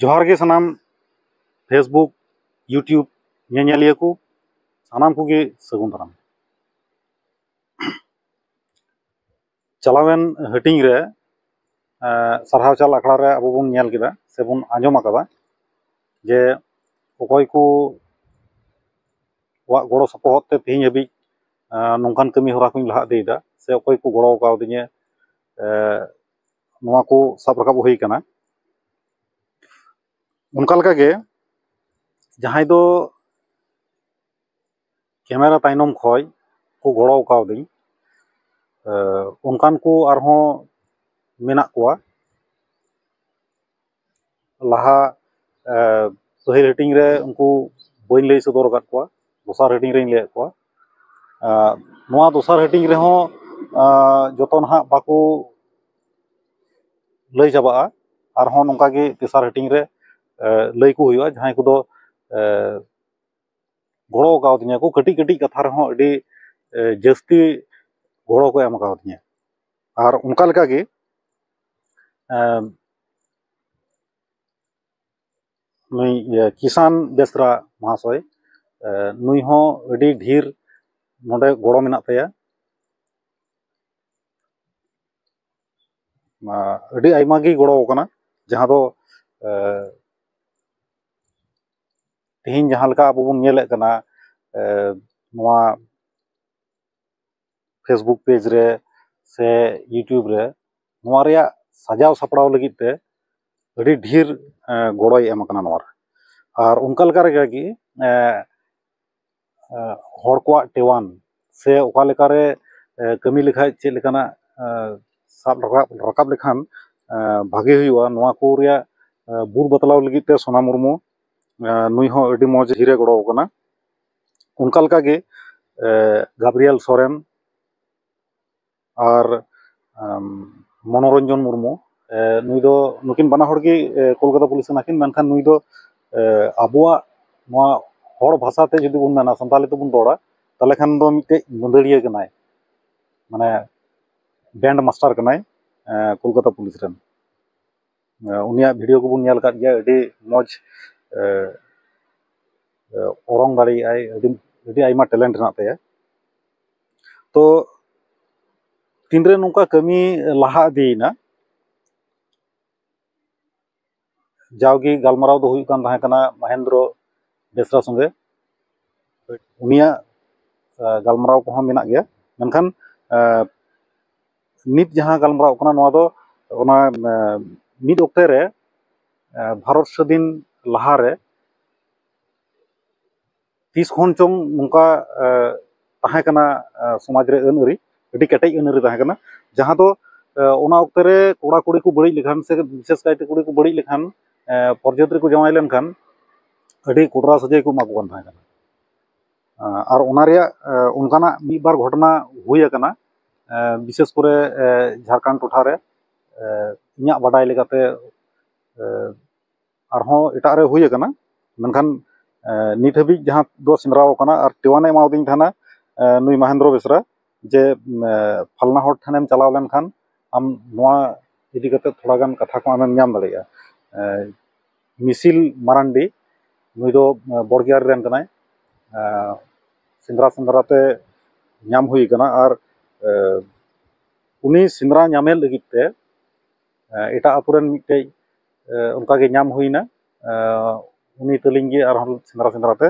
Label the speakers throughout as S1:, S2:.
S1: जोहार गे सानाम Facebook YouTube ñeñaliya को सानाम को गे सगुन दाराम चलावेन हटिंग रे सरहाव चाल आखड़ा रे अब बन ñेल केदा से बन आंजम आकादा जे अकय को वा गड़ो सपोहत ते तेहिं हबि नोंकान कमी हरा को लहा इदीदा से अकय को गड़ो कावदिña नोवा को साब राकाब हुई काना उनका लगा गे जहां दो कैमरा ताइनम खय को गड़ो कावदिñ उनकान को आरहों मेना कोआ लहा पहिल हटिंग रे उनको बइन लई सदर आकाद कोआ दोसार हटिंग रे लई कोआ नोआ दोसार हटिंग रे हों जतो नहा बाको लई चाबा आरहों नोंका गे तेसार हटिंग रे लई को हुआ जहां को दो गड़ो कावदिña को कटी कटी कथा रे हों अडी जस्ती गड़ो को एम कावदिña और उनका लगा गे नुई किसान बेसरा महाशय नुई हों अडी ढेर नोडे गड़ो मेना तया अडी आयमा गे गड़ो कना जहां दो तेहिं जहां लका अब बन ñेले कना नोआ फेसबुक पेज रे से यूट्यूब रे नोआ रेया सजाव सापड़ाव लगित ते अडी ढेर गड़ोय एम कना नोआ और उनका लका रे गी हर को टेवान से ओका लेका रे कमी लेखाय चे लेकाना साब राकाब लेखान भागे हुआ नोआ को रेया बुर बतलाव लगित ते सोना मुर्मू नुई हों अडी मौज हिरे गड़ो कना उनका लका गे गाब्रियल सोरेन और मनोरंजन मुर्मू नुई दो नुकिन बाना हड़ गे कोलकाता पुलिस नाकिन मेनखान नुई दो आबुआ नोआ हड़ भाषा ते जुदी बन मेना सानताली ते बन रोड़ा ताले खान दो मिटे बंदड़िया कनाय माने बैंड मास्टर कनाय कोलकाता पुलिस रेन उनिया वीडियो को बन ñेल काद गया अडी मौज ओरंग दाड़ी आय अडी आयमा टैलेंट हेना तया तो तीनरे नोंका कमी लहा इदीना जावगी गालमाराव दो हुई कान ताहे कना महेंद्र बेसरा संगे उनिया गालमाराव को मेना गया मेनखान नित जहां गालमाराव कना नोआ दो ओना मिद ओक्ते रे भारत स्वाधीन लहा रे 30 खन चों नोंका ताहे कना समाज रे अन अरी अडी केटेज अन अरी ताहे कना जहां दो ओना ओक्ते रे कोड़ा कुड़ी को बड़ी लेखान से विशेष कायते कुड़ी को बड़ी लेखान पर्जत रे को जमाय लेनखान अडी कोडरा सजाय को माको ताहे कना और ओना रेया उनकाना मी बार घटना हुई कना विशेष करे झारखंड टोठा रे इᱧᱟᱜ बाडाय लेकाते आरहों एटा रे हुई कना मेनखान नित हबी जहां दो सेंद्राव कना और टेवाने मावदिन थाना नुई महेंद्र बेसरा जे फलना हड़ ठानेम चलाव लेनखान आम नोआ इदी कते थोड़ा गान कथा को आमेम ñam दाड़ेया मिसिल मारांडी नुई दो बड़गियार रेन कनाय सेंद्रा सेंद्राते ñam हुई कना और उनी सेंद्रा ñामे लगित ते एटा अपुरेन मिटे उनका गे ñam हुईना उनी तलिंगे और सेंद्रा सेंद्राते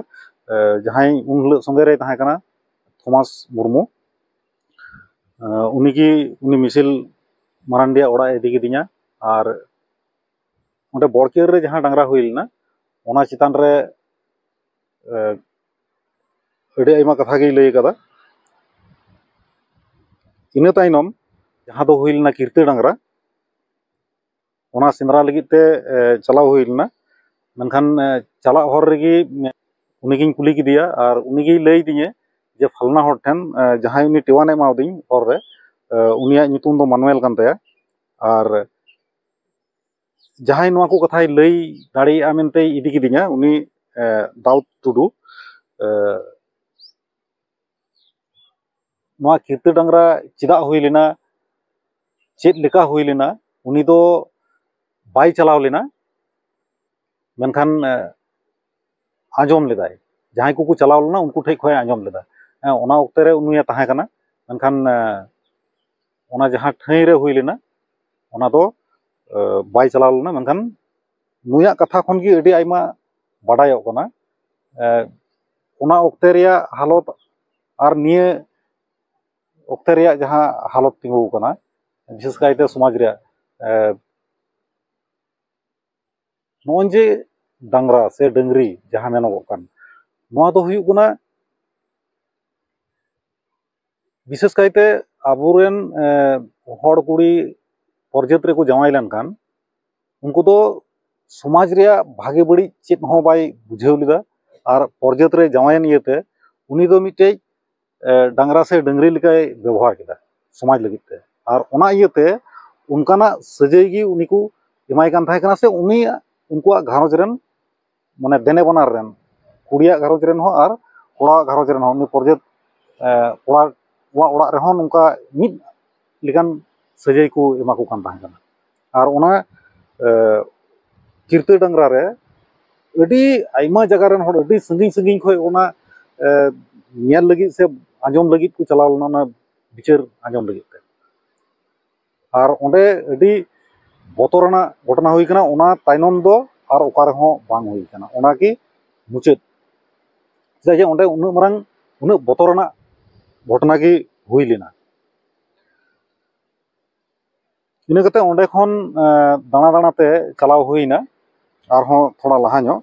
S1: जहां उन हल संगे रे ताहे कना थॉमस मुर्मू उनी मिसिल मारांडिया ओड़ा इदी गिदिña और ओंडे बड़कियर रे जहां डांगरा हुई लेना ओना चितान रे अडी आयमा कथा गे लई कदा इना ताइनम जहां दो हुई लेना कीर्ति डांगरा ओना सेंद्रा लगित ते चलाव हुई लेना मेनखान चला हर रेगी उनीगिन कुली किदिया और उनीगी लई दिñe जे फलना हड़ ठेन जहां उनी टेवाने मावदिñ हर रे उनिया नितुम दो मानुएल कान तया और जहां नोआ को कथाय लई दाड़िया मेनते इदी किदिña उनी दाऊद टुडू नोआ कीर्ति डांगरा चिदा हुई लेना चेद लेका हुई लेना उनी दो बाय चलाव लेना मेनखान आंजम लेदाय जहां को चलाव लेना उनको ठेक खय आंजम लेदा ओना ओक्ते रे उनिया ताहे कना मेनखान ओना जहां ठाई रे हुई लेना ओना दो बाय चलाव लेना मेनखान नुया कथा खन गी अडी आइमा बाडायोग कना ओना ओक्ते रिया हालत और निये ओक्ते रिया जहां हालत तिंगु कना विशेष कायते समाज रिया नोंजे डांगरा से डंगरी जहां मेनोगो कान नोआ दो हुयु कना विशेष कायते आबुरेन हड़ कुड़ी पर्जत रे को जावाई लेनखान उनको तो समाज रिया भागे बड़ी चेत हो बाय बुझाव लेदा और पर्जत रे जावायन इयते उनी दो मिटे डांगरा से डंगरी लिकाय व्यवहार केदा समाज लगित ते और ओना इयते उनकाना सजय गी उनी को एमाय कान थाय कना से उनी उनको घारोज रेन माने देने बनार रेन कुड़िया घारोज रेन हो और कोड़ा घारोज रेन हो उनी पर्जत कोड़ा ओड़ा रे हो उनका मिद लिकान सजय को एमा को कान थाय कना और ओना कीर्ति डांगरा रे अडी आइमा जगह रेन हो अडी संगिन संगिन खय ओना नेल लगी से आंजम लगी को चलाव लेना ना बिचार आंजम लगी ते और ओंडे अडी बतरना घटना हुई कना ओना ताइनम दो और ओकारे हो बांग हुई कना ओना की मुचेत जे ओंडे उन मरंग उन बतरना घटना की हुई लेना इना कते ओंडे खन दाना दाना ते चलाव हुईना और हो थोड़ा लहा नो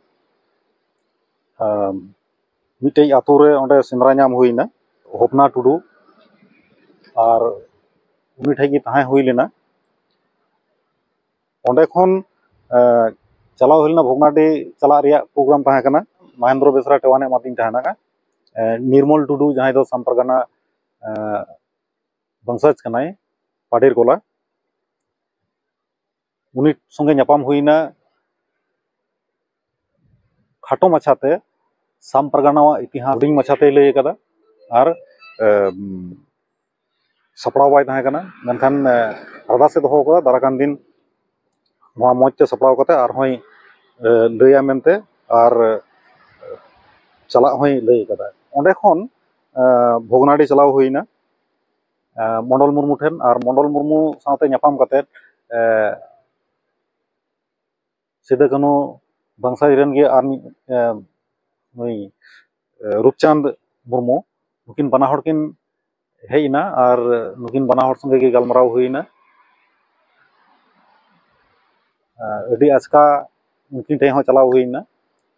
S1: मिटे आतु रे ओंडे सेंद्रा नाम हुईना होपना टुडू और उनी ठे गी ताहे हुई लेना ओंडे खन चलाव हुई लेना भोगनाडी चला रिया प्रोग्राम ताहे कना महेंद्र बेसरा टेवाने मातिन ताहेना निर्मल टुडू जहां दो संपरगना बंसज कनाय पाडेर कोला उनी संगे न्यापाम हुईना खाटो माछाते साम परगनावा इतिहास हुडिंग माछाते लय कदा और सपड़ाव बाय ताहे कना मेनखान अरदास से दोहो कदा दाराकान दिन नोआ मौजते सपड़ाव कते और होय लया मेनते और चला होय लय कदा ओंडे खन भोगनाडी चलाव हुईना मंडल मुर्मू ठेन और मंडल मुर्मू साथे न्यापाम कते सिदा कनो बंसाई रेन गे और रूपचांद मुर्मू नुकिन बना हड़ किन हेइना और नुकिन बना हड़ संगे गे गलमराव हुईना अडी आचका उनकिन ठे हो चलाव हुईना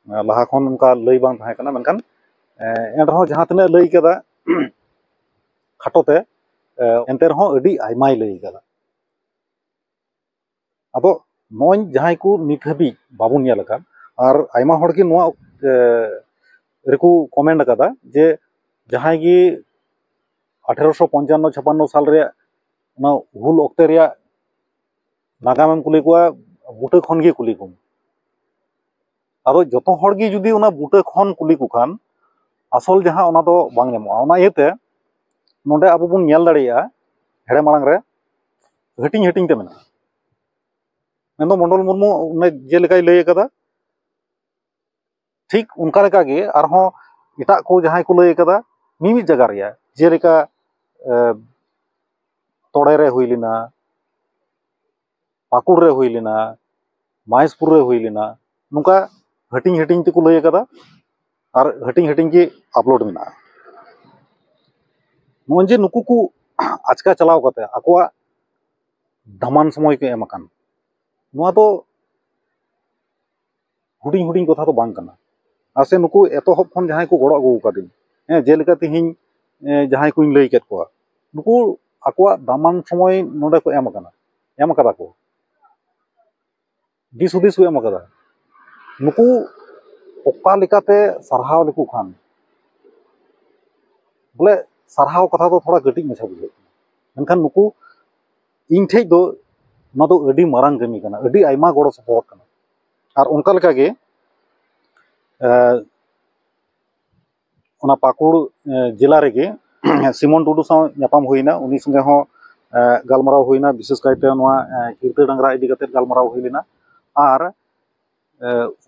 S1: लहा खन उनका लय बांग थाहे कना मेनखान एन रहो जहां तने लय कदा खाटोते एनते रहो अडी आइमाय लय कदा अदो नोन जहां को नित हबी बाबुन नेल का और आइमा हड़ की नोआ रेको कमेंट कदा जे जहां गी 1855-56 साल रे ना हुल ओक्ते रे नागामेम कुली को बुटे खन गे कुली को अदो जतो हड़ गी जुदी उना बुटे खन कुली को खान असल जहां उना दो बांग नेमो उना इते नोंडे अबो बुन नेल दाड़िया हेड़े मांग रे हटिंग हटिंग ते मेना मेनो मंडल मुर्मू उन्हें जेलेकाय लय कदा ठीक उनका लेका गे आरहों इटा को जहां को लय कदा मिमी जगह रिया जेलेका तोड़े रे हुई लेना पाकुड़ रे हुई लेना माहेशपुर रे हुई लेना नुका हटिंग हटिंग ते को लय कदा और हटिंग हटिंग के अपलोड मेना नोंजे नुकु को आचका चलाव कते आकोआ धमान समय के एमकान नोआ तो हुडिंग हुडिंग कथा तो बांग कना आसे नुकु एतोहब खन जहां को गड़ो अगु कादिन जेलेका तिहिं जहां को लय केत कोआ नुकु आकोआ दामान समय नोडे को एम कदा को दिस हुदिस को एम कदा नुकु ओका लेकाते सरहाव लेकु खान बोले सरहाव कथा तो थोड़ा गटिक मछा बुझे मेनखान नुकु इन ठे दो ना तो अडी मारांग कमी कना अडी आइमा गड़ो सपोर्ट कना और उनका लेका गे पाकुड़ जिला रेगे सिमन टुडू साव न्यापाम हुईना उनी संगे हो गलमराव हुईना विशेष कायते कीर्ति डांगरा इदी कते गलमराव हुई लेना और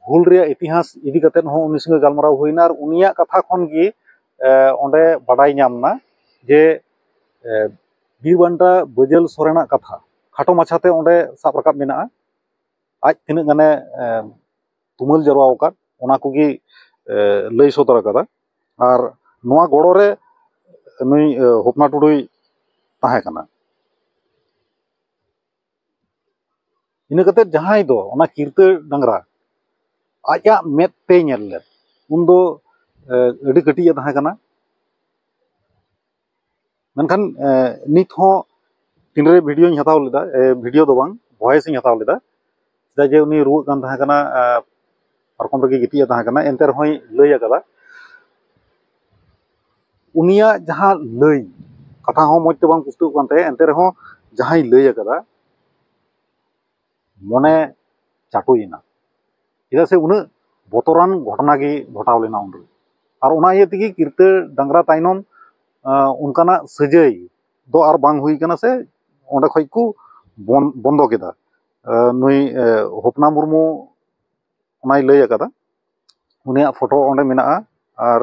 S1: ᱦᱩᱞ ᱨᱮᱭᱟᱜ ᱤᱛᱤᱦᱟᱥ ᱤᱫᱤ ᱠᱟᱛᱮᱫ ᱦᱚᱸ ᱩᱱᱤ ᱥᱚᱸᱜᱮ ᱜᱟᱞᱢᱟᱨᱟᱣ ᱦᱩᱭᱱᱟ ᱟᱨ ᱩᱱᱤᱭᱟᱜ ᱠᱟᱛᱷᱟ ᱠᱷᱚᱱ ᱜᱮ ᱚᱸᱰᱮ ᱵᱟᱰᱟᱭ ᱧᱟᱢᱱᱟ ᱡᱮ ᱵᱤᱨ ᱵᱟᱱᱴᱟ ᱵᱟᱹᱡᱟᱹᱞ ᱥᱚᱨᱮᱱᱟᱜ ᱠᱟᱛᱷᱟ ᱠᱷᱟᱴᱚ ᱢᱟᱪᱷᱟᱛᱮ ᱚᱸᱰे ᱥᱟᱵ ᱨᱟᱠᱟᱵ ᱢᱮᱱᱟᱜᱼᱟ ᱟᱡ ᱛᱤᱱᱟᱹᱜ ᱜᱟᱱᱮ ᱛᱩᱢᱟᱹᱞ ᱡᱟᱨᱣᱟ ᱟᱠᱟᱫ ᱚᱱᱟ ᱠᱚᱜᱮ ᱞᱟᱹᱭ ᱥᱚᱫᱚᱨ ᱟᱠᱟᱫᱟ ᱟᱨ ᱱᱚᱣᱟ ᱜᱚᱲᱚ ᱨᱮ ᱱᱩᱭ ᱦᱚᱯᱱᱟ ᱴᱩᱰᱩᱭ ᱛᱟᱦᱮᱸ ᱠᱟᱱᱟ ᱤᱱᱟᱹ ᱠᱟᱛᱮᱫ ᱡᱟᱦᱟᱸᱭ ᱫᱚ ᱚᱱᱟ ᱠᱤᱨᱛᱟᱹ ᱰᱟᱝᱨᱟ ᱟᱡᱟᱜ ᱢᱮᱫ ᱛᱮᱭ ᱧᱮᱞ ᱞᱮᱫ ᱩᱱᱫᱚ ᱟᱹᱰᱤ ᱠᱟᱹᱴᱤᱡ ᱮ ᱛᱟᱦᱮᱸ ᱠᱟᱱᱟ ᱢᱮᱱᱠᱷᱟन ᱱᱤᱛ ᱦᱚᱸ ᱛᱤᱱᱨᱮ ᱵᱷᱤᱰᱤᱭᱳᱧ ᱦᱟᱛᱟᱣ ᱞᱮᱫᱟ ᱵᱷᱤᱰᱤᱭᱳ ᱫᱚ ᱵᱟᱝ ভয়েস ᱤᱧ ᱦᱟᱛᱟᱣ ᱞᱮᱫᱟ ᱪᱮᱫᱟᱜ ᱡᱮ ᱩᱱᱤ ᱨᱩᱣᱟᱹᱜ ᱠᱟᱱ ᱛᱟᱦᱮᱸ ᱠᱟᱱᱟ ᱯᱟᱨᱠᱚᱢ ᱨᱮᱜᱮ ᱜᱤᱛᱤᱡ ᱮ ᱛᱟᱦᱮᱸ ᱠᱟᱱᱟ ᱮᱱᱛᱮ ᱨᱮᱦᱚᱸᱭ ᱞᱟᱹᱭ ᱟᱠᱟᱫᱟ ᱩᱱᱤᱭᱟᱜ ᱡᱟᱦᱟᱸ ᱞᱟᱹᱭ ᱠᱟᱛᱷᱟ ᱦᱚᱸ ᱢᱚᱡᱽ ᱛᱮ ᱵᱟᱝ ᱯᱩᱥᱴᱟᱹᱣ ᱠᱟᱱ ᱛᱟᱭᱟ ᱮᱱᱛᱮ ᱨᱮᱦᱚᱸ ᱡᱟᱦᱟᱸᱭ ᱞᱟᱹᱭ ᱟᱠᱟᱫᱟ ᱢᱚᱱᱮ ᱪᱟᱴᱩᱭᱮᱱᱟ ᱪᱮᱫᱟᱜ ᱥᱮ ᱩᱱᱟᱹᱜ ᱵᱚᱛᱚᱨᱟᱱ ᱜᱷᱚᱴᱚᱱᱟ ᱜᱮ ᱜᱷᱚᱴᱟᱣ ᱞᱮᱱᱟ ᱩᱱᱨᱮ ᱟᱨ ᱚᱱᱟ ᱤᱭᱟᱹ ᱛᱮᱜᱮ ᱠᱤᱨᱛᱟᱹ ᱰᱟᱝᱨᱟ ᱛᱟᱭᱱᱚᱢ ᱚᱱᱠᱟᱱᱟᱜ ᱥᱟᱹᱡᱟᱹᱭ ᱫᱚ ᱟᱨ ᱵᱟᱝ ᱦᱩᱭ ᱠᱟᱱᱟ ᱥᱮ ᱚᱸᱰᱮ ᱠᱷᱚᱡ ᱠᱚ ᱵᱚᱱᱫᱚ ᱠᱮᱫᱟ ᱱᱩᱭ ᱦᱚᱯᱱᱟ ᱢᱩᱨᱢᱩ ᱚᱱᱟᱭ ᱞᱟᱹᱭ ᱟᱠᱟᱫᱟ ᱩᱱᱤᱭᱟᱜ ᱯᱷᱳᱴᱳ ᱚᱸᱰᱮ ᱢᱮᱱᱟᱜᱼᱟ ᱟᱨ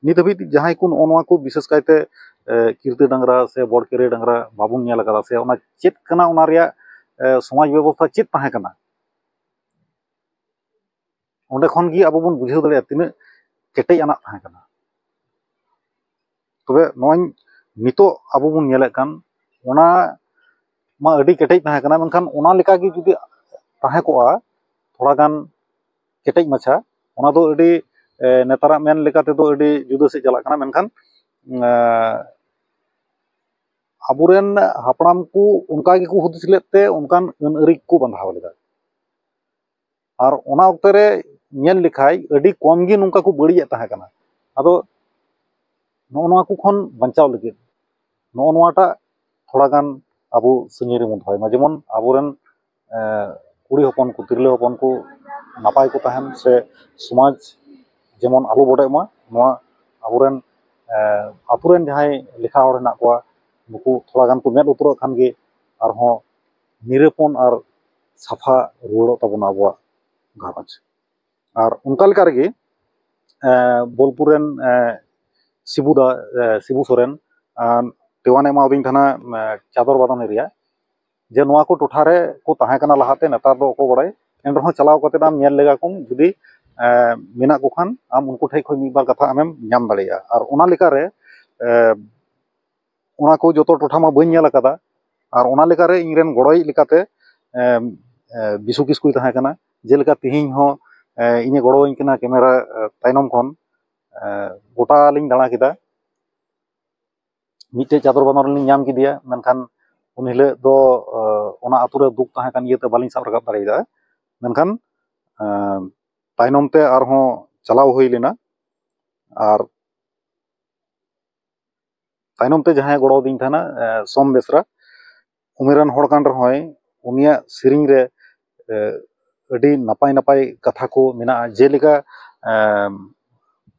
S1: ᱱᱤᱛ ᱦᱟᱹᱵᱤᱡ ᱡᱟᱦᱟᱸᱭ ᱠᱚ ᱱᱚᱜᱼᱚ ᱱᱚᱣᱟ ᱠᱚ ᱵᱤᱥᱮᱥ ᱠᱟᱭᱛᱮ ᱠᱤᱨᱛᱟᱹ ᱰᱟᱝᱨᱟ ᱥᱮ ᱵᱚᱲ ᱠᱮᱨᱮ ᱰᱟᱝᱨᱟ ᱵᱟᱵᱚᱱ ᱧᱮᱞ ᱟᱠᱟᱫᱟ ᱥᱮ ᱚᱱᱟ ᱪᱮᱫ ᱠᱟᱱᱟ ᱚᱱᱟ ᱨᱮᱭᱟᱜ ᱥᱚᱢᱟᱡᱽ ᱵᱮᱵᱚᱥᱛᱷᱟ ᱪᱮᱫ ᱛᱟᱦᱮᱸ ᱠᱟᱱᱟ ᱚᱸᱰᱮ ᱠᱷᱚᱱ ᱜᱮ ᱟᱵᱚ ᱵᱚᱱ ᱵᱩᱡᱷᱟᱹᱣ ᱫᱟᱲᱮᱭᱟᱜᱼᱟ ᱛᱤᱱᱟᱹᱜ ᱠᱮᱴᱮᱡ ᱟᱱᱟᱜ ᱛᱟᱦᱮᱸ ᱠᱟᱱᱟ ᱛᱚᱵᱮ ᱱᱚᱜᱼᱚᱭ ᱱᱤᱛᱚᱜ ᱟᱵᱚ ᱵᱚᱱ ᱧᱮᱞᱮᱫ ᱠᱟᱱ ᱚᱱᱟ ᱢᱟ ᱟᱹᱰᱤ ᱠᱮᱴᱮᱡ ᱛᱟᱦᱮᱸ ᱠᱟᱱᱟ ᱢᱮᱱᱠᱷᱟन ᱚᱱᱟ ᱞᱮᱠᱟᱜᱮ ᱡᱩᱫᱤ ᱛᱟᱦᱮᱸ ᱠᱚᱜᱼᱟ ᱛᱷᱚᱲᱟ ᱜᱟᱱ ᱠᱮᱴᱮᱡ ᱢᱟᱪᱷᱟ ᱚᱱᱟ ᱫᱚ ᱟᱹᱰᱤ ᱱᱮᱛᱟᱨᱟᱜ ᱢᱮᱱ ᱞᱮᱠᱟ ᱛᱮᱫᱚ ᱟᱹᱰᱤ ᱡᱩᱫᱟᱹ ᱥᱮᱫ ᱪᱟᱞᱟᱜ ᱠᱟᱱᱟ ᱢᱮᱱᱠᱷᱟन ᱟᱵᱚᱨᱮᱱ ᱦᱟᱯᱲᱟᱢ ᱠᱚ ᱚᱱᱠᱟ ᱜᱮᱠᱚ ᱦᱩᱫᱤᱥ ᱞᱮᱫ ᱛᱮ ᱚᱱᱠᱟᱱ ᱟᱹᱱ ᱟᱹᱨᱤ ᱠᱚ ᱵᱟᱸᱫᱷᱟᱣ ᱞᱮᱫᱟ ᱟᱨ ᱚᱱᱟ ᱚᱠᱛᱮ ᱨᱮ ᱧᱮᱞ ᱞᱮᱠᱷᱟᱡ ᱟᱹᱰꯤ ᱠᱚᱢ ᱜᱮ ᱱᱚᱝᱠᱟ ᱠᱚ ᱵᱟᱹᱲᱤᱡ ᱮᱫ ᱛᱟᱦᱮᱸ ᱠᱟᱱᱟ ᱟᱫᱚ ᱱᱚᱜᱼᱚ ᱱᱚᱣᱟ ᱠᱚ ᱠᱷᱚᱱ ᱵᱟᱧᱪᱟᱣ ᱞᱟᱹᱜᱤᱫ ᱱᱚᱜᱼᱚ ᱱᱚᱣᱟᱴᱟᱜ ᱛᱷᱚᱲᱟ ᱜᱟᱱ ᱟᱵᱚ ᱥᱟᱺᱜᱤᱧ ᱨᱮᱵᱚᱱ ᱫᱚᱦᱚᱭ ᱢᱟ ᱡᱮᱢᱚᱱ ᱟᱵᱚᱨᱮᱱ ᱠᱩᱲᱤ ᱦᱚᱯᱚᱱ ᱠᱚ ᱛᱤᱨᱞᱟᱹ ᱦᱚᱯᱚᱱ ᱠᱚ ᱱᱟᱯᱟᱭ ᱠᱚ ᱛᱟᱦᱮᱱ ᱥᱮ ᱥᱚᱢᱟᱡᱽ ᱡᱮᱢᱚᱱ ᱟᱞᱚ ᱵᱚᱰᱮᱜ ᱢᱟ ᱱᱚᱣᱟ ᱟᱵᱚᱨᱮᱱ ᱟᱛᱳ ᱨᱮᱱ ᱡᱟᱦᱟᱸᱭ ᱞᱮᱠᱷᱟ ᱦᱚᱲ ᱦᱮᱱᱟᱜ ᱠᱚᱣᱟ ᱱᱩᱠᱩ ᱛᱷᱚᱲᱟ ᱜᱟᱱ ᱠᱚ ᱢᱮᱫ ᱩᱛᱟᱹᱨᱚᱜ ᱠᱷᱟᱱ ᱜᱮ ᱟᱨᱦᱚᱸ ᱱᱤᱨᱟᱹᱯᱚᱱ ᱟᱨ ᱥᱟᱯᱷᱟ ᱨᱩᱣᱟᱹᱲᱚᱜ ᱛᱟᱵᱚᱱᱟ ᱟᱵᱚᱣᱟᱜ ᱜᱷᱟᱨᱚᱸᱡᱽ ᱟᱨ ᱚᱱᱠᱟ ᱞᱮᱠᱟ ᱨᱮᱜᱮ ᱵᱳᱞᱯᱩᱨ ᱨᱮᱱ ᱥᱤᱵᱩ ᱥᱚᱨᱮᱱ ᱛᱮᱣᱟᱱᱮ ᱮᱢᱟᱣᱫᱤᱧ ᱛᱟᱦᱮᱱᱟ ᱪᱟᱫᱚᱨ ᱵᱟᱫᱚᱱ ᱮᱨᱤᱭᱟ ᱡᱮ ᱱᱚᱣᱟ ᱠᱚ ᱴᱚᱴᱷᱟ ᱨᱮ ᱠᱚ ᱛᱟᱦᱮᱸ ᱠᱟᱱᱟ ᱞᱟᱦᱟᱛᱮ ᱱᱮᱛᱟᱨ ᱫᱚ ᱚᱠᱚᱭ ᱵᱟᱲᱟᱭ ᱮᱱᱨᱮᱦᱚᱸ ᱪᱟᱞᱟᱣ ᱠᱟᱛᱮ ᱟᱢ ᱧᱮᱞ ᱞᱮᱜᱟ ᱠᱚᱢ ᱡᱩᱫᱤ ᱢᱮᱱᱟᱜ ᱠᱚ ᱠᱷᱟᱱ ᱟᱢ ᱩᱱᱠᱩ ᱴᱷᱮᱡ ᱠᱷᱚᱡ ᱢᱤᱫ ᱵᱟᱨ ᱠᱟᱛᱷᱟ ᱟᱢᱮᱢ ᱧᱟᱢ ᱫᱟᱲᱮᱭᱟᱜᱼᱟ ᱟᱨ ᱚᱱᱟ ᱞᱮᱠᱟᱨᱮ ᱚᱱᱟ ᱠᱚ ᱡᱚᱛᱚ ᱴᱚᱴᱷᱟ ᱢᱟ ᱵᱟᱹᱧ ᱧᱮᱞ ᱟᱠᱟᱫᱟ ᱟᱨ ᱚᱱᱟ ᱞᱮᱠᱟᱨᱮ ᱤᱧᱨᱮᱱ ᱜᱚᱲᱚᱭᱤᱡ ᱞᱮᱠᱟᱛᱮ ᱵᱤᱥᱩ ᱠᱤᱥᱠᱩᱭ ᱛᱟᱦᱮᱸ ᱠᱟᱱᱟ ᱡᱮᱞᱮᱠᱟ ᱛᱤᱦᱤᱧ ᱦᱚᱸ ᱤᱧᱮ ᱜᱚᱲᱚᱣᱟᱹᱧ ᱠᱟᱱᱟ ᱠᱮᱢᱮᱨᱟ ᱛᱟᱭᱱᱚᱢ ᱠᱷᱚᱱ ᱜᱚᱴᱟ ᱞᱤᱧ ᱫᱟᱬᱟ ᱠᱮᱫᱟ ᱢᱤᱫᱴᱮᱡ ᱪᱟᱫᱚᱨ ᱵᱟᱸᱫᱷᱚᱱ ᱨᱮᱞᱤᱧ ᱧᱟᱢ ᱠᱮᱫᱮᱭᱟ ᱢᱮᱱᱠᱷᱟᱱ ᱩᱱ ᱦᱤᱞᱳᱜ ᱫᱚ ᱚᱱᱟ ᱟᱛᱳ ᱨᱮ ᱫᱩᱠ ᱛᱟᱦᱮᱸ ᱠᱟᱱ ᱤᱭᱟᱹᱛᱮ ᱵᱟᱹᱞᱤᱧ ᱥᱟᱵ ᱨᱟᱠᱟᱵ ᱫᱟᱲᱮᱭᱟᱫᱟ ᱢᱮᱱᱠᱷᱟन ᱛᱟᱭᱱᱚᱢ te ᱟᱨᱦᱚᱸ ᱪᱟᱞᱟᱣ ᱦᱩᱭ ᱞᱮᱱᱟ ᱟᱨ ᱛᱟᱭᱱᱚᱢ te ᱡᱟᱦᱟᱸᱭ ᱜᱚᱲᱚ ᱟᱹᱫᱤᱧ ᱛᱟᱦᱮᱱᱟ ᱥᱚᱢ ᱵᱮᱥᱨᱟ ᱩᱢᱮᱨᱟᱱ ᱦᱚᱲ ᱠᱟᱱ ᱨᱮᱦᱚᱸᱭ ᱩᱱᱤᱭᱟᱜ ᱥᱮᱨᱮᱧ ᱨᱮ ᱟᱹᱰᱤ ᱱᱟᱯᱟᱭ ᱱᱟᱯᱟᱭ ᱠᱟᱛᱷᱟ ko ᱢᱮᱱᱟᱜᱼᱟ ᱡᱮᱞᱮᱠᱟ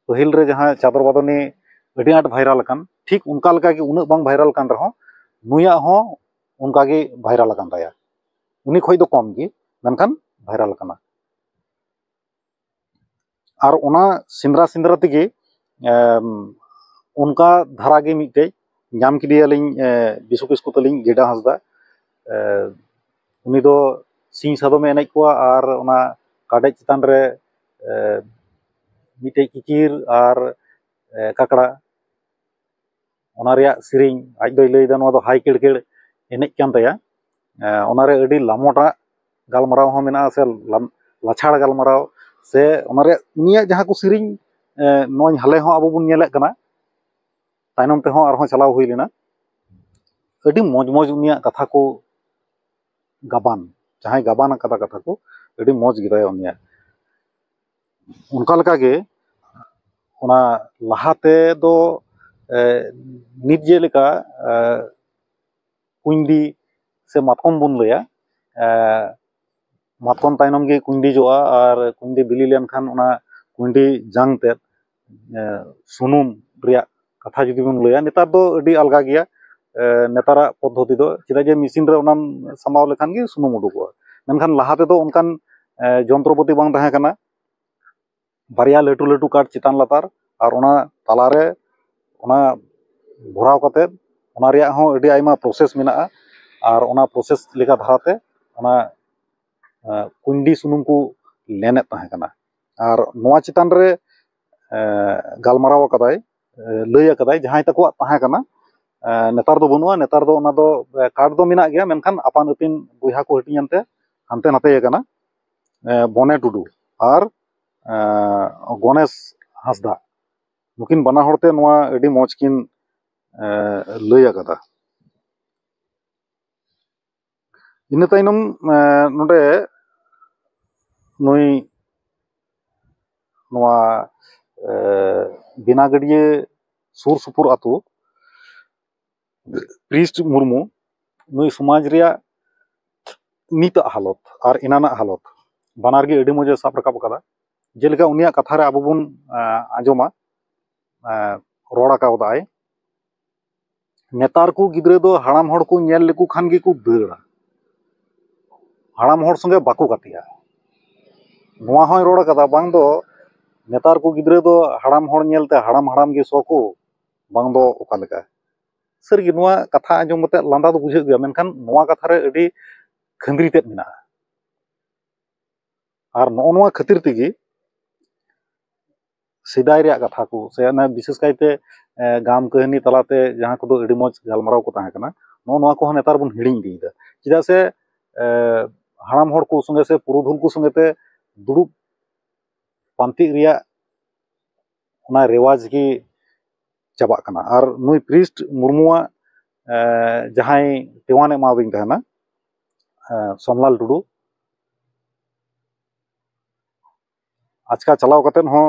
S1: ᱯᱟᱹᱦᱤᱞ ᱨᱮ ᱡᱟᱦᱟᱸ ᱪᱟᱫᱚᱨ ᱵᱟᱫᱚᱱᱤ ᱟᱹᱰᱤ ᱟᱸᱴ ᱵᱷᱟᱭᱨᱟᱞ ᱟᱠᱟᱱ ᱴᱷᱤᱠ ᱚᱱᱠᱟ ᱞᱮᱠᱟ ᱜᱮ ᱩᱱᱟᱹᱜ ᱵᱟᱝ ᱵᱷᱟᱭᱨᱟल ᱠᱟᱱ ᱨᱮᱦᱚᱸ ᱱᱩᱭᱟᱜ ᱦᱚᱸ ᱚᱱᱠᱟ ᱜᱮ ᱵᱷᱟᱭᱨᱟल ᱟᱠᱟᱱ ᱛᱟᱭᱟ ᱩᱱᱤ ᱠᱷᱚᱡ ᱫᱚ ᱠᱚᱢ ᱜᱮ ᱢᱮᱱᱠᱷᱟन ᱵᱷᱟᱭᱨᱟल ᱟᱠᱟᱱᱟ ᱟᱨ ᱚᱱᱟ ᱥᱮᱸᱫᱽᱨᱟ ᱥᱮᱸᱫᱽᱨᱟ ᱛᱮᱜᱮ ᱚᱱᱠᱟ ᱫᱷᱟᱨᱟ ᱜᱮ ᱢᱤᱫᱴᱮᱡ ᱧᱟᱢ ᱠᱮᱫᱮᱭᱟᱞᱤᱧ ᱵᱤᱥᱩ ᱠᱤᱥᱠᱩ ᱛᱟᱹᱞᱤᱧ ᱜᱮᱰᱟ ᱦᱟᱸᱥᱫᱟ ᱩᱱᱤ ᱫᱚ ᱥᱤᱧ ᱥᱟᱫᱚᱢᱮ ᱮᱱᱮᱡ ᱠᱚᱣᱟ ᱟᱨ ᱚᱱᱟ ᱠᱟᱰᱮᱡ ᱪᱮᱛᱟᱱ ᱨᱮ ᱢᱤᱫᱴᱮᱡ ᱠᱤᱠᱤᱨ ᱟᱨ ᱠᱟᱠᱲᱟ ᱚᱱᱟ ᱨᱮᱭᱟᱜ ᱥᱮᱨᱮᱧ ᱟᱡ ᱫᱚᱭ ᱞᱟᱹᱭᱫᱟ ᱱᱚᱣᱟ ᱫᱚ ᱦᱟᱭ ᱠᱮᱲᱠᱮᱲ ᱮᱱᱮᱡ ᱠᱟᱱ ᱛᱟᱭᱟ ᱚᱱᱟᱨᱮ ᱟᱹᱰᱤ ᱞᱟᱢᱚᱴᱟᱜ ᱜᱟᱞᱢᱟᱨᱟᱣ ᱦᱚᱸ ᱢᱮᱱᱟᱜᱼᱟ ᱥᱮ ᱞᱟᱪᱷᱟᱲ ᱜᱟᱞᱢᱟᱨᱟw ᱥᱮ ᱚᱱᱟ ᱨᱮᱭᱟᱜ ᱩᱱᱤᱭᱟᱜ ᱡᱟᱦᱟᱸ ᱠᱚ ᱥᱮᱨᱮᱧ ᱱᱚᱜᱼᱚᱭ ᱦᱟᱞᱮ ᱦᱚᱸ ᱟᱵᱚ ᱵᱚᱱ ᱧᱮᱞᱮᱫ ᱠᱟᱱᱟ ᱛᱟᱭᱱᱚᱢ ᱛᱮᱦᱚᱸ ᱟᱨᱦᱚᱸ ᱪᱟᱞᱟᱣ ᱦᱩᱭ ᱞᱮᱱᱟ ᱟᱹᱰᱤ ᱢᱚᱡᱽ ᱢᱚᱡᱽ ᱩᱱᱤᱭᱟᱜ ᱠᱟᱛᱷᱟ ko ᱜᱟᱵᱟᱱ ᱡᱟᱦᱟᱸᱭ ᱜᱟᱵᱟᱱ ᱟᱠᱟᱫᱟ ᱠᱟᱛᱷᱟ ko ᱟᱹᱰᱤ ᱢᱚᱡᱽ ᱜᱮᱛᱟᱭᱟ ᱩᱱᱤᱭᱟᱜ ᱚᱱᱠᱟ ᱞᱮᱠᱟᱜᱮ ᱚᱱᱟ ᱞᱟᱦᱟᱛᱮ ᱫᱚ ᱱᱤᱛ ᱡᱮᱞᱮᱠᱟ ᱠᱩᱸᱭᱰᱤ ᱥᱮ ᱢᱟᱛᱠᱚᱢ ᱵᱚᱱ ᱞᱟᱹᱭᱟ ᱢᱟᱛᱠᱚᱢ ᱛᱟᱭᱱᱚᱢ ᱜᱮ ᱠᱩᱸᱭᱰᱤ ᱡᱚᱜᱼᱟ ᱟᱨ ᱠᱩᱸᱭᱰᱤ ᱵᱤᱞᱤ ᱞᱮᱱᱠᱷᱟᱱ ᱚᱱᱟ ᱠᱩᱸᱭᱰᱤ ᱡᱟᱝ ᱛᱮᱫ ᱥᱩᱱᱩᱢ ᱨᱮᱭᱟᱜ ᱠᱟᱛᱷᱟ ᱡᱩᱫᱤ ᱵᱚᱱ ᱞᱟᱹᱭᱟ ᱱᱮᱛᱟᱨ ᱫᱚ ᱟᱹᱰᱤ ᱟᱞᱜᱟ ᱜᱮᱭᱟ ᱱᱮᱛᱟᱨᱟᱜ ᱯᱚᱫᱽᱫᱷᱚᱛᱤ ᱫᱚ ᱪᱮᱫᱟᱜ ᱡᱮ ᱢᱮᱥᱤᱱ ᱨᱮ ᱚᱱᱟᱢ ᱥᱟᱢᱵᱟᱣ ᱞᱮᱠᱷᱟᱱ ᱜᱮ ᱥᱩᱱᱩᱢ ᱩᱰᱩᱠᱚᱜᱼᱟ ᱢᱮᱱᱠᱷᱟन ᱞᱟᱦᱟ ᱛᱮᱫᱚ ᱚᱱᱠᱟᱱ যন্ত্রপাতি বাং তাহে কানা বারিয়া লাটু লাটু কাঠ চিতান লাতার আর ওনা তালারে ওনা ভরাও কাতে ওনা রিয়া হon ᱟᱹᱰᱤ ᱟᱭᱢᱟ ᱯᱨᱚᱥᱮᱥ ᱢᱮᱱᱟᱜᱼᱟ ᱟᱨ ᱚᱱᱟ ᱯᱨᱚᱥᱮᱥ ᱞᱮᱠᱟ ᱫᱷᱟᱨᱟᱛᱮ ᱚᱱᱟ ᱠᱩᱸᱭᱰᱤ ᱥᱩᱱᱩᱢ ᱠᱚ ᱞᱮᱱᱮᱫ ᱛᱟᱦᱮᱸ ᱠᱟᱱᱟ ᱟᱨ ᱱᱚᱣᱟ ᱪᱮᱛᱟᱱ ᱨᱮ ᱜᱟᱞᱢᱟᱨᱟᱣ ᱟᱠᱟᱫᱟᱭ ᱞᱟᱹᱭ ᱟᱠᱟᱫᱟᱭ ᱡᱟᱦᱟᱸᱭ ᱛᱟᱠᱚᱣᱟᱜ ᱛᱟᱦᱮᱸ ᱠᱟᱱᱟ ᱱᱮᱛᱟᱨ ᱫᱚ ᱵᱟᱹᱱᱩᱜᱼᱟ ᱱᱮᱛᱟर ᱫᱚ ᱚᱱᱟ ᱫᱚ ᱠᱟᱴ ᱫᱚ ᱢᱮᱱᱟᱜ ᱜᱮᱭᱟ ᱢᱮᱱᱠᱷᱟᱱ ᱟᱯᱟᱱ ᱟᱹᱯᱤᱱ ᱵᱚᱭᱦᱟ ᱠᱚ ᱦᱟᱹᱴᱤᱧᱮᱱᱛᱮ ᱦᱟᱱᱛᱮ ᱱᱟᱛᱮ ᱟᱠᱟᱱᱟ ᱵᱚᱱᱮ ᱴᱩᱰᱩ ᱟᱨ ᱜᱚᱱᱮᱥ ᱦᱟᱸᱥᱫᱟ ᱱᱩᱠᱤᱱ ᱵᱟᱱᱟ ᱦᱚᱲᱛᱮ ᱱᱚᱣᱟ ᱟᱹᱰᱤ ᱢᱚᱡᱽ ᱠᱤᱱ ᱞᱟᱹᱭ ᱟᱠᱟᱫᱟ ᱤᱱᱟᱹ ᱛᱟᱭᱱᱚᱢ ᱱᱚᱰᱮ ᱱᱩᱭ ᱱᱚᱣᱟ ᱵᱤᱱᱟᱜᱟᱹᱰᱤᱭᱟᱹ ᱥᱩᱨ ᱥᱩᱯᱩᱨ ᱟᱛᱳ ᱯᱨᱤᱥᱴ ᱢᱩᱨᱢᱩ ᱱᱩᱭ ᱥᱚᱢᱟᱡᱽ ᱨᱮᱭᱟᱜ ᱱᱤᱛᱟᱜ ᱦᱟᱞᱚᱛ ᱟᱨ ᱮᱱᱟᱱᱟᱜ ᱦᱟᱞᱚᱛ ᱵᱟᱱᱟᱨ ᱜᱮ ᱟᱹᱰᱤ ᱢᱚᱡᱽ ᱥᱟᱵ ᱨᱟᱠᱟᱵ ᱟᱠᱟᱫᱟ ᱡᱮᱞᱮᱠᱟ ᱩᱱᱤᱭᱟᱜ ᱠᱟᱛᱷᱟ ᱨᱮ ᱟᱵᱚ ᱵᱚᱱ ᱟᱸᱡᱚᱢᱟ ᱨᱚᱲ ᱟᱠᱟᱣᱫᱟᱭ ᱱᱮᱛᱟᱨ ᱠᱚ ᱜᱤᱫᱽᱨᱟᱹ ᱫᱚ ᱦᱟᱲᱟᱢ ᱦᱚᱲ ᱠᱚ ᱧᱮᱞ ᱞᱮᱠᱚ ᱠᱷᱟᱱ ᱜᱮᱠᱚ ᱫᱟᱹᱲᱟ ᱦᱟᱲᱟᱢ ᱦᱚᱲ ᱥᱚᱸᱜᱮ ᱵᱟᱠᱚ ᱜᱟᱛᱮᱜᱼᱟ ᱱᱚᱣᱟ ᱦᱚᱸᱭ ᱨᱚᱲ ᱟᱠᱟᱫᱟ ᱵᱟᱝ ᱫᱚ ᱱᱮᱛᱟর ᱠᱚ ᱜᱤᱫᱽᱨᱟᱹ ᱫᱚ ᱦᱟᱲᱟᱢ ᱦᱚᱲ ᱧᱮᱞᱛᱮ ᱦᱟᱲᱟᱢ ᱦᱟᱲᱟᱢ ᱜᱮ ᱥᱚ ᱠᱚ ᱵᱟᱝ ᱫᱚ ᱚᱠᱟ ᱞᱮᱠᱟ ᱥᱟᱹᱨᱤᱜᱮ ᱱᱚᱣᱟ ᱠᱟᱛᱷᱟ ᱟᱸᱡᱚᱢ ᱠᱟᱛᱮ ᱞᱟᱸᱫᱟ ᱫᱚ ᱵᱩᱡᱷᱟᱹᱜ ᱜᱮᱭᱟ ᱢᱮᱱᱠᱷᱟᱱ ᱱᱚᱣᱟ ᱠᱟᱛᱷᱟ ᱨᱮ ᱟᱹᱰᱤ ᱠᱷᱟᱹᱸᱫᱽᱨᱤ ᱛᱮᱫ ᱢᱮᱱᱟᱜᱼᱟ ᱟᱨ ᱱᱚᱜᱼᱚ ᱱᱚᱣᱟ ᱠᱷᱟᱹᱛᱤᱨ ᱛᱮᱜᱮ ᱥᱮᱫᱟᱭ ᱨᱮᱭᱟᱜ ᱠᱟᱛᱷᱟ ᱠᱚ ᱥᱮ ᱵᱤᱥᱮᱥ ᱠᱟᱭᱛᱮ ᱜᱟᱢ ᱠᱟᱹᱦᱱᱤ ᱛᱟᱞᱟᱛᱮ ᱡᱟᱦᱟᱸ ᱠᱚᱫᱚ ᱟᱹᱰᱤ ᱢᱚᱡᱽ ᱜᱟᱞᱢᱟᱨᱟw ᱠᱚ ᱛᱟᱦᱮᱸ ᱠᱟᱱᱟ ᱱᱚᱜᱼᱚ ᱱᱚᱣᱟ ᱠᱚᱦᱚᱸ ᱱᱮᱛᱟᱨ ᱵᱚᱱ ᱦᱤᱲᱤᱧ ᱤᱫᱤᱭᱮᱫᱟ ᱪᱮᱫᱟᱜ ᱥᱮ ᱦᱟᱲᱟᱢ ᱦᱚᱲ ᱠᱚ ᱥᱚᱸᱜᱮ ᱥᱮ ᱯᱩᱨᱩᱫᱷᱩᱞ ᱠᱚ ᱥᱚᱸᱜᱮ ᱛᱮ ᱫᱩᱲᱩᱵ ᱯᱟᱱᱛᱮᱜ ᱨᱮᱭᱟᱜ ᱚᱱᱟ ᱨᱮᱣᱟᱡᱽ ᱜᱮ ᱪᱟᱵᱟᱜ ᱠᱟᱱᱟ ᱟᱨ ᱱᱩᱭ ᱯᱨᱤᱥᱴ ᱢᱩᱨᱢᱩᱣᱟᱜ ᱡᱟᱦᱟᱸᱭ ᱛᱮᱣᱟᱱᱮ ᱮᱢᱟᱫᱤᱧ ᱛᱟᱦᱮᱱᱟ ᱥᱚᱢᱞᱟᱞ ᱴᱩᱰᱩ ᱟᱪᱠᱟ ᱪᱟᱞᱟᱣ ᱠᱟᱛᱮᱫ ᱦᱚᱸ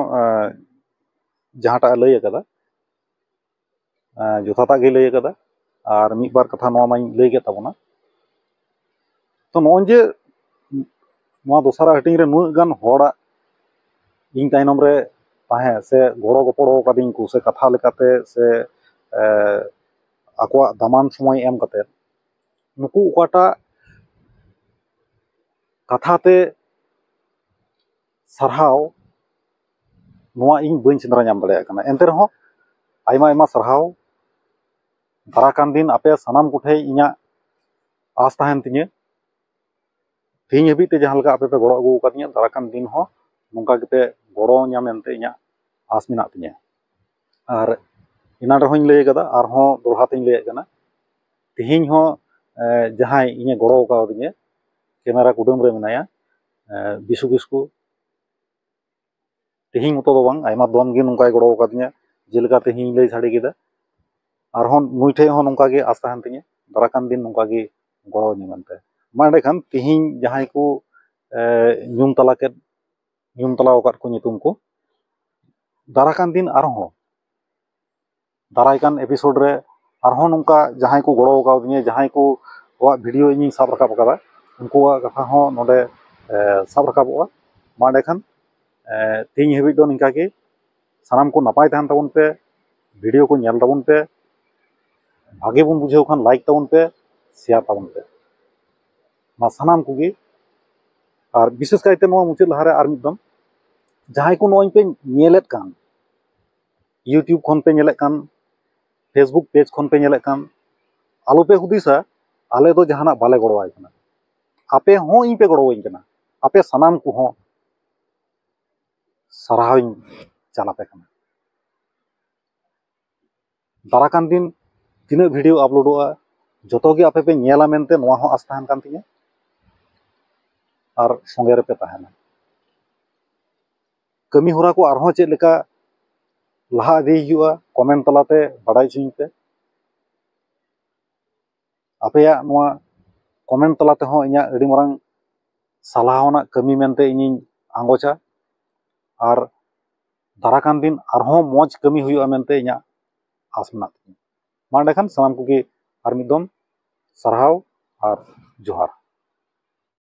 S1: ᱡᱟᱦᱟᱸᱴᱟᱜ ᱮ ᱞᱟᱹᱭ ᱟᱠᱟᱫᱟ ᱡᱚᱛᱷᱟᱛᱟᱜ ᱜᱮ ᱞᱟᱹᱭ ᱟᱠᱟᱫᱟ ᱟᱨ ᱢᱤᱫ ᱵᱟᱨ ᱠᱟᱛᱷᱟ ᱱᱚᱣᱟ ᱢᱟᱧ ᱞᱟᱹᱭ ᱠᱮᱫ ᱛᱟᱵᱚᱱᱟ ᱛᱚ ᱱᱚᱜᱼᱚᱭ ᱡᱮ ᱱᱚᱣᱟ ᱫᱚᱥᱟᱨᱟᱜ ᱦᱟᱹᱴᱤᱧ ᱨᱮ ᱱᱩᱱᱟᱹᱜ ᱜᱟᱱ ᱦᱚᱲᱟᱜ ᱤᱧ ᱛᱟᱭᱱᱚᱢ ᱨᱮ ᱛᱟᱦᱮᱸ ᱥᱮ ᱜᱚᱲᱚ ᱜᱚᱯᱚᱲᱚ ᱠᱟᱫᱤᱧ ᱠᱚ ᱥᱮ ᱠᱟᱛᱷᱟ ᱞᱮᱠᱟᱛᱮ ᱥᱮ ᱟᱠᱚᱣᱟᱜ ᱫᱟᱢᱟᱱ ᱥᱚᱢᱚᱭ ᱮᱢ ᱠᱟᱛᱮᱫ ᱱᱩᱠᱩ ᱚᱠᱟᱴᱟᱜ ᱠᱟᱛᱷᱟᱛᱮ ᱥᱟᱨᱦᱟᱣ ᱱᱚᱣᱟ ᱤᱧ ᱵᱟᱹᱧ ᱥᱮᱸᱫᱽᱨᱟ ᱧᱟᱢ ᱫᱟᱲᱮᱭᱟᱜ ᱠᱟᱱᱟ ᱮᱱᱛᱮ ᱨᱮᱦᱚᱸ ᱟᱭᱢᱟ ᱟᱭᱢᱟ ᱥᱟᱨᱦᱟᱣ ᱫᱟᱨᱟᱠᱟᱱ ᱫᱤᱱ ᱟᱯᱮ ᱥᱟᱱᱟᱢ ᱠᱚᱴᱷᱮᱡ ᱤᱧᱟᱹᱜ ᱟᱸᱥ ᱛᱟᱦᱮᱱ ᱛᱤᱧᱟᱹ ᱛᱮᱦᱮᱧ ᱦᱟᱹᱵᱤᱡ ᱛᱮ ᱡᱟᱦᱟᱸ ᱞᱮᱠᱟ ᱟᱯᱮ ᱯᱮ ᱜᱚᱲᱚ ᱟᱹᱜᱩ ᱟᱠᱟᱫᱤᱧᱟ ᱫᱟᱨᱟᱠᱟᱱ ᱫᱤᱱ ᱦᱚᱸ ᱱᱚᱝᱠᱟ ᱜᱮᱯᱮ ᱜᱚᱲᱚ ᱧᱟᱢ ᱢᱮᱱᱛᱮ ᱤᱧᱟᱹᱜ ᱟᱸᱥ ᱢᱮᱱᱟᱜ ᱛᱤᱧᱟᱹ ᱟᱨ ᱮᱱᱟᱱ ᱨᱮᱦᱚᱸᱧ ᱞᱟᱹᱭ ᱟᱠᱟᱫᱟ ᱟᱨᱦᱚᱸ ᱫᱚᱲᱦᱟ ᱛᱤᱧ ᱞᱟᱹᱭᱮᱫ ᱠᱟᱱᱟ ᱛᱮᱦᱮᱧ ᱦᱚᱸ ᱡᱟᱦᱟᱸᱭ ᱤᱧᱮ ᱜᱚᱲᱚ ᱟᱠᱟᱣᱫᱤᱧᱟ ᱠᱮᱢᱮᱨᱟ ᱠᱩᱰᱟᱹᱢ ᱨᱮ ᱢᱮᱱᱟᱭᱟ ᱵᱤᱥᱩ ᱠᱤᱥᱠᱩ ᱛᱮᱦᱮᱧ ᱢᱚᱛᱚ ᱫᱚ ᱵᱟᱝ ᱟᱭᱢᱟ ᱫᱚᱢ ᱜᱮ ᱱᱚᱝᱠᱟᱭ ᱜᱚᱲᱚ ᱟᱠᱟᱫᱤᱧᱟ ᱡᱮᱞᱮᱠᱟ ᱛᱮᱦᱮᱧ ᱞᱟᱹᱭ ᱥᱟᱰᱮ ᱠᱮᱫᱟ ᱟᱨᱦᱚᱸ ᱱᱩᱭ ᱴᱷᱮᱡ ᱦᱚᱸ ᱱᱚᱝᱠᱟ ᱜᱮ ᱟᱸᱥ ᱛᱟᱦᱮᱱ ᱛᱤᱧᱟᱹ ᱫᱟᱨᱟᱠᱟᱱ ᱫᱤᱱ ᱱᱚᱝᱠᱟ ᱜᱮ ᱜᱚᱲᱚ ᱟᱹᱧᱟ ᱢᱮᱱᱛᱮ ᱢᱟ ᱮᱸᱰᱮᱠᱷᱟᱱ ᱛᱮᱦᱮᱧ ᱡᱟᱦᱟᱸᱭ ᱠᱚ ᱧᱩᱢ ᱛᱟᱞᱟᱣ ᱟᱠᱟᱫ ᱠᱚ ᱧᱩᱛᱩᱢ ᱠᱚ ᱫᱟᱨᱟᱠᱟᱱ ᱫᱤᱱ ᱟᱨᱦᱚᱸ ᱫᱟᱨᱟᱭ ᱠᱟᱱ ᱮᱯᱤᱥᱳᱰ ᱨᱮ ᱟᱨᱦᱚᱸ ᱱᱚᱝᱠᱟ ᱡᱟᱦᱟᱸᱭ ᱠᱚ ᱜᱚᱲᱚ ᱟᱠᱟᱣᱫᱤᱧᱟ ᱡᱟᱦᱟᱸᱭ ᱠᱚᱣᱟᱜ ᱵᱷᱤᱰᱤᱭᱳ ᱤᱧᱤᱧ ᱥᱟᱵ ᱨᱟᱠᱟᱵ ᱟᱠᱟᱫᱟ ᱩᱱᱠᱩᱣᱟᱜ ᱠᱟᱛᱷᱟ ᱦᱚᱸ ᱱᱚᱰᱮ ᱥᱟᱵ ᱨᱟᱠᱟᱵᱚᱜᱼᱟ ᱢᱟ ᱮᱸᱰᱮᱠᱷᱟन ᱛᱮᱦᱮᱧ ᱦᱟᱹᱵᱤᱡ ᱫᱚ ᱱᱤᱝᱠᱟ ᱜᱮ ᱥᱟᱱᱟᱢ ᱠᱚ ᱱᱟᱯᱟᱭ ᱛᱟᱦᱮᱱ ᱛᱟᱵᱚᱱ ᱯᱮ ᱵᱷᱤᱰᱤᱭᱳ ᱠᱚ ᱧᱮᱞ ᱛᱟᱵᱚᱱ ᱯᱮ ᱵᱷᱟᱜᱮ ᱵᱚᱱ ᱵᱩᱡᱷᱟᱹᱣ ᱠᱷᱟᱱ ᱞᱟᱭᱤᱠ ᱛᱟᱵᱚᱱ ᱯᱮ ᱥᱮᱭᱟᱨ ᱛᱟᱵᱚᱱ ᱯᱮ ᱢᱟ ᱥᱟᱱᱟᱢ ᱠᱚᱜᱮ ᱟᱨ ᱵᱤᱥᱮᱥ ᱠᱟᱭᱛᱮ ᱱᱚᱣᱟ ᱢᱩᱪᱟᱹᱫ ᱞᱟᱦᱟᱨᱮ ᱟᱨ ᱢᱤᱫ ᱫᱚᱢ ᱡᱟᱦᱟᱸᱭ ᱠᱚ ᱱᱚᱜᱼᱚᱭ ᱯᱮ ᱧᱮᱞᱮᱫ ᱠᱟᱱ ᱤᱭᱩᱴᱩᱵᱽ ᱠᱷᱚᱱ ᱯᱮ ᱧᱮᱞᱮᱫ ᱠᱟᱱ ᱯᱷᱮᱥᱵᱩᱠ ᱯᱮᱡᱽ ᱠᱷᱚᱱ ᱯᱮ ᱧᱮᱞᱮᱫ ᱠᱟᱱ ᱟᱞᱚᱯᱮ ᱦᱩᱫᱤᱥᱟ ᱟᱞᱮ ᱫᱚ ᱡᱟᱦᱟᱱᱟᱜ ᱵᱟᱞᱮ ᱜᱚᱲᱚᱣᱟᱭ ᱠᱟᱱᱟ ᱟᱯᱮ ᱦᱚᱸ ᱤᱧ ᱯᱮ ᱜᱚᱲᱚᱣᱟᱹᱧ ᱠᱟᱱᱟ ᱟᱯᱮ ᱥᱟᱱᱟᱢ ᱠᱚᱦᱚᱸ ᱥᱟᱨᱦᱟᱣᱤᱧ ᱪᱟᱞ ᱟᱯᱮ ᱠᱟᱱᱟ ᱫᱟᱨᱟᱠᱟᱱ ᱫᱤᱱ ᱛᱤᱱᱟᱹᱜ ᱵᱷᱤᱰᱤᱭᱳ ᱟᱯᱞᱳᱰᱚᱜᱼᱟ ᱡᱚᱛᱚ ᱜᱮ ᱟᱯᱮ ᱯᱮ ᱧᱮᱞᱟ ᱢᱮᱱᱛᱮ ᱱᱚᱣᱟ ᱦᱚᱸ ᱟᱸᱥ ᱛᱟᱦᱮᱱ ᱠᱟᱱ ᱛᱤᱧᱟᱹ ᱟᱨ ᱥᱚᱸᱜᱮ ᱨᱮᱯᱮ ᱛᱟᱦᱮᱱᱟ ᱠᱟᱹᱢᱤ ᱦᱚᱨᱟ ᱠᱚ ᱟᱨᱦᱚᱸ ᱪᱮᱫ ᱞᱮᱠᱟ ᱞᱟᱦᱟ ᱤᱫᱤ ᱦᱩᱭᱩᱜᱼᱟ ᱠᱚᱢᱮᱱᱴ ᱛᱟᱞᱟᱛᱮ ᱵᱟᱰᱟᱭ ᱦᱚᱪᱚᱧ ᱯᱮ ᱟᱯᱮᱭᱟᱜ ᱱᱚᱣᱟ ᱠᱚᱢᱮᱱᱴ ᱛᱟᱞᱟ ᱛᱮᱦᱚᱸ ᱤᱧᱟᱹᱜ ᱟᱹᱰᱤ ᱢᱟᱨᱟᱝ ᱥᱟᱞᱦᱟᱣᱱᱟᱜ ᱠᱟᱹᱢᱤ ᱢᱮᱱᱛᱮ ᱤᱧᱤᱧ ᱟᱸᱜᱚᱪᱟ ᱟᱨ ᱫᱟᱨᱟᱠᱟᱱ ᱫᱤᱱ ᱟᱨᱦᱚᱸ ᱢᱚᱡᱽ ᱠᱟᱹᱢᱤ ᱦᱩᱭᱩᱜᱼᱟ ᱢᱮᱱᱛᱮ ᱤᱧᱟᱹᱜ ᱟᱸᱥ ᱢᱮᱱᱟᱜ ᱛᱤᱧᱟᱹ ᱢᱟ ᱮᱸᱰᱮᱠᱷᱟᱱ ᱥᱟᱱᱟᱢ ᱠᱚᱜᱮ ᱟᱨ ᱢᱤᱫ ᱫᱚᱢ ᱥᱟᱨᱦᱟᱣ ᱟᱨ ᱡᱚᱦᱟᱨ